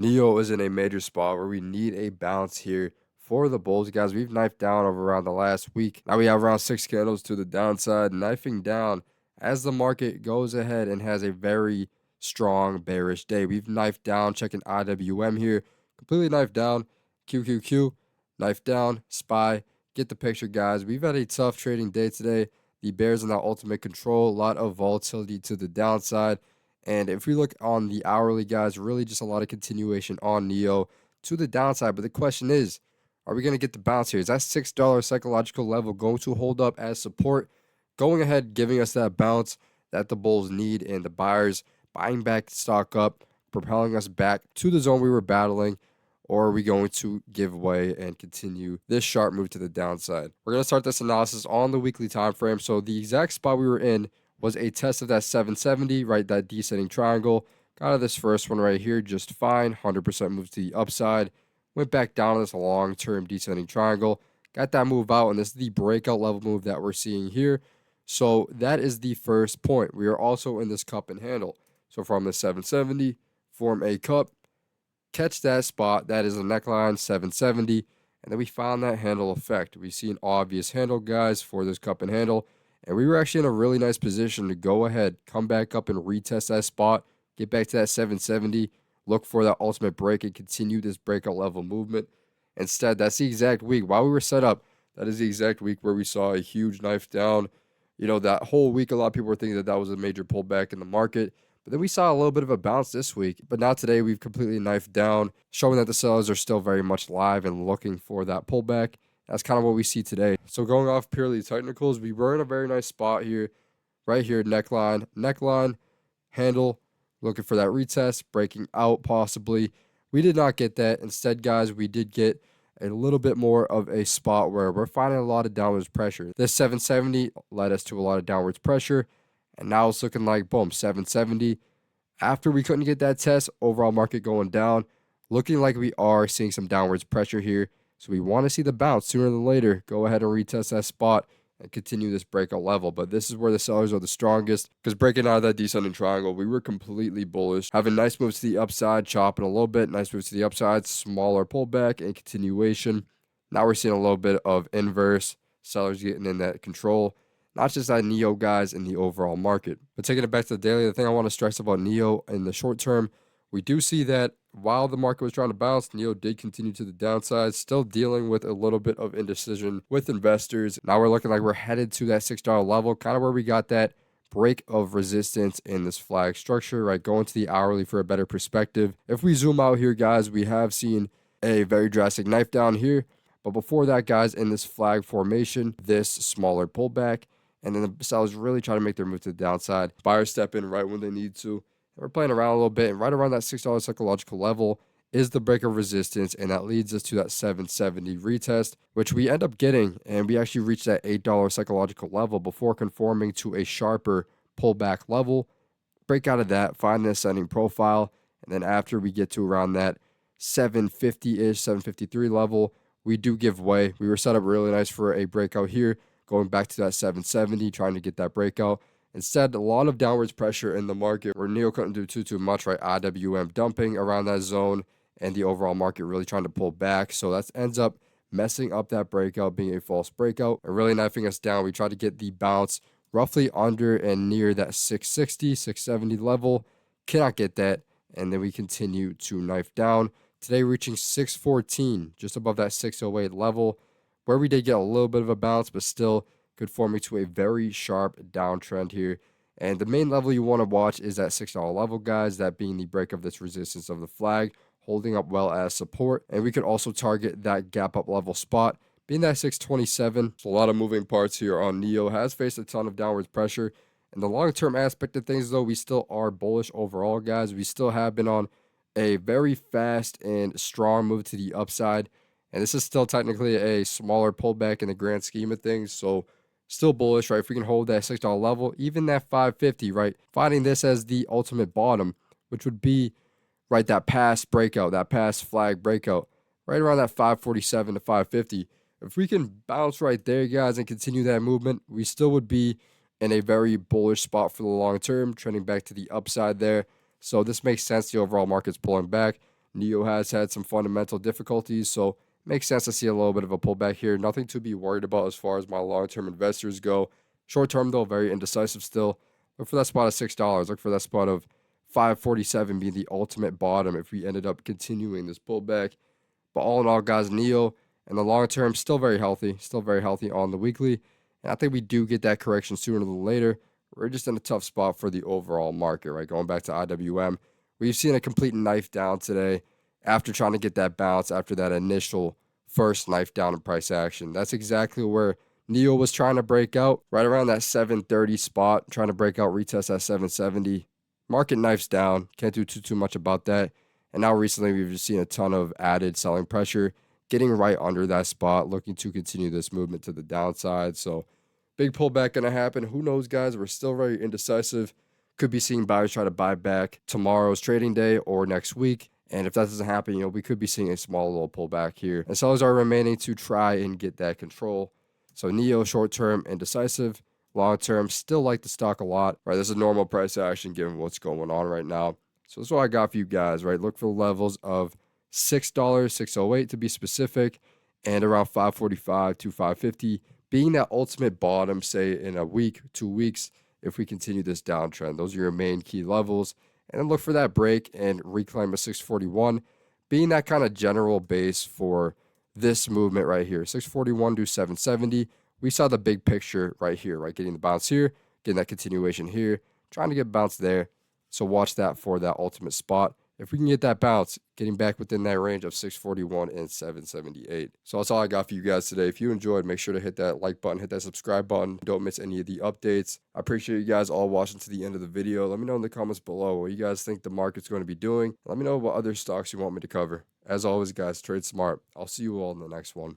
Nio is in a major spot where we need a bounce here for the bulls, guys. We've knifed down over around the last week. Now we have around 6 candles to the downside, knifing down as the market goes ahead and has a very strong bearish day. We've knifed down, checking IWM here, completely knifed down, QQQ, knife down, SPY. Get the picture, guys. We've had a tough trading day today. The bears in that ultimate control, a lot of volatility to the downside. And if we look on the hourly, guys, really just a lot of continuation on Nio to the downside. But the question is, are we going to get the bounce here? Is that $6 psychological level going to hold up as support? Going ahead, giving us that bounce that the bulls need, and the buyers buying back stock up, propelling us back to the zone we were battling? Or are we going to give way and continue this sharp move to the downside? We're going to start this analysis on the weekly time frame. So the exact spot we were in was a test of that 770, right? That descending triangle. Got out of this first one right here just fine. 100% moves to the upside. Went back down to this long-term descending triangle. Got that move out, and this is the breakout level move that we're seeing here. So that is the first point. We are also in this cup and handle. So from the 770, form a cup, catch that spot. That is a neckline, 770. And then we found that handle effect. We see an obvious handle, guys, for this cup and handle. And we were actually in a really nice position to go ahead, come back up and retest that spot, get back to that 770, look for that ultimate break and continue this breakout level movement. Instead, that's the exact week. While we were set up, that is the exact week where we saw a huge knife down. You know, that whole week, a lot of people were thinking that that was a major pullback in the market. But then we saw a little bit of a bounce this week. But now today, we've completely knifed down, showing that the sellers are still very much live and looking for that pullback. That's kind of what we see today. So going off purely technicals, we were in a very nice spot here, right here, neckline, handle, looking for that retest, breaking out possibly. We did not get that. Instead, guys, we did get a little bit more of a spot where we're finding a lot of downwards pressure. This 770 led us to a lot of downwards pressure, and now it's looking like, boom, 770. After we couldn't get that test, overall market going down, looking like we are seeing some downwards pressure here. So we want to see the bounce sooner than later. Go ahead and retest that spot and continue this breakout level. But this is where the sellers are the strongest, because breaking out of that descending triangle, we were completely bullish, having nice moves to the upside, chopping a little bit, nice moves to the upside, smaller pullback and continuation. Now we're seeing a little bit of inverse, sellers getting in that control. Not just that Nio, guys, in the overall market. But taking it back to the daily, the thing I want to stress about Nio in the short term, we do see that while the market was trying to bounce, Nio did continue to the downside, still dealing with a little bit of indecision with investors. Now we're looking like we're headed to that $6 level, kind of where we got that break of resistance in this flag structure, right? Going to the hourly for a better perspective. If we zoom out here, guys, we have seen a very drastic knife down here. But before that, guys, in this flag formation, this smaller pullback, and then the sellers really try to make their move to the downside. Buyers step in right when they need to. We're playing around a little bit, and right around that $6 psychological level is the break of resistance, and that leads us to that 770 retest, which we end up getting, and we actually reached that $8 psychological level before conforming to a sharper pullback level. Break out of that, find an ascending profile, and then after we get to around that 750-ish, 753 level, we do give way. We were set up really nice for a breakout here, going back to that 770, trying to get that breakout. Instead, a lot of downwards pressure in the market where Nio couldn't do too much, right? IWM dumping around that zone and the overall market really trying to pull back. So that ends up messing up that breakout, being a false breakout and really knifing us down. We tried to get the bounce roughly under and near that 660, 670 level. Cannot get that. And then we continue to knife down. Today reaching 614, just above that 608 level, where we did get a little bit of a bounce, but still conforming to a very sharp downtrend here. And the main level you want to watch is that $6 level, guys, that being the break of this resistance of the flag, holding up well as support. And we could also target that gap up level spot, being that 627. So a lot of moving parts here on Nio. Has faced a ton of downwards pressure. In the long-term aspect of things, though, we still are bullish overall, guys. We still have been on a very fast and strong move to the upside. And this is still technically a smaller pullback in the grand scheme of things. So still bullish, right? If we can hold that $6 level, even that 550, right? Finding this as the ultimate bottom, which would be, right, that past breakout, that past flag breakout, right around that 547 to 550. If we can bounce right there, guys, and continue that movement, we still would be in a very bullish spot for the long term, trending back to the upside there. So this makes sense. The overall market's pulling back. Nio has had some fundamental difficulties, so makes sense to see a little bit of a pullback here. Nothing to be worried about as far as my long-term investors go. Short-term, though, very indecisive still. Look for that spot of $6. Look for that spot of 547 being the ultimate bottom if we ended up continuing this pullback. But all in all, guys, Nio in the long term still very healthy on the weekly. And I think we do get that correction sooner than later. We're just in a tough spot for the overall market, right? Going back to IWM, we've seen a complete knife down today after trying to get that bounce after that initial first knife down in price action. That's exactly where Nio was trying to break out, right around that 730 spot, trying to break out, retest at 770. Market knifes down. Can't do too much about that. And now recently we've just seen a ton of added selling pressure, getting right under that spot, looking to continue this movement to the downside. So big pullback going to happen. Who knows, guys? We're still very indecisive. Could be seeing buyers try to buy back tomorrow's trading day or next week. And if that doesn't happen, we could be seeing a small little pullback here. And sellers are remaining to try and get that control. So Nio, short-term, indecisive. Long-term, still like the stock a lot. Right, this is normal price action given what's going on right now. So that's what I got for you guys, right? Look for the levels of $6, 608 to be specific, and around 545 to 550 being that ultimate bottom, say in a week, 2 weeks, if we continue this downtrend. Those are your main key levels. And then look for that break and reclaim a 641 being that kind of general base for this movement right here. 641 to 770. We saw the big picture right here, right? Getting the bounce here, getting that continuation here, trying to get bounced there. So watch that for that ultimate spot. If we can get that bounce, getting back within that range of 641 and 778. So that's all I got for you guys today. If you enjoyed, make sure to hit that like button, hit that subscribe button. Don't miss any of the updates. I appreciate you guys all watching to the end of the video. Let me know in the comments below what you guys think the market's going to be doing. Let me know what other stocks you want me to cover. As always, guys, trade smart. I'll see you all in the next one.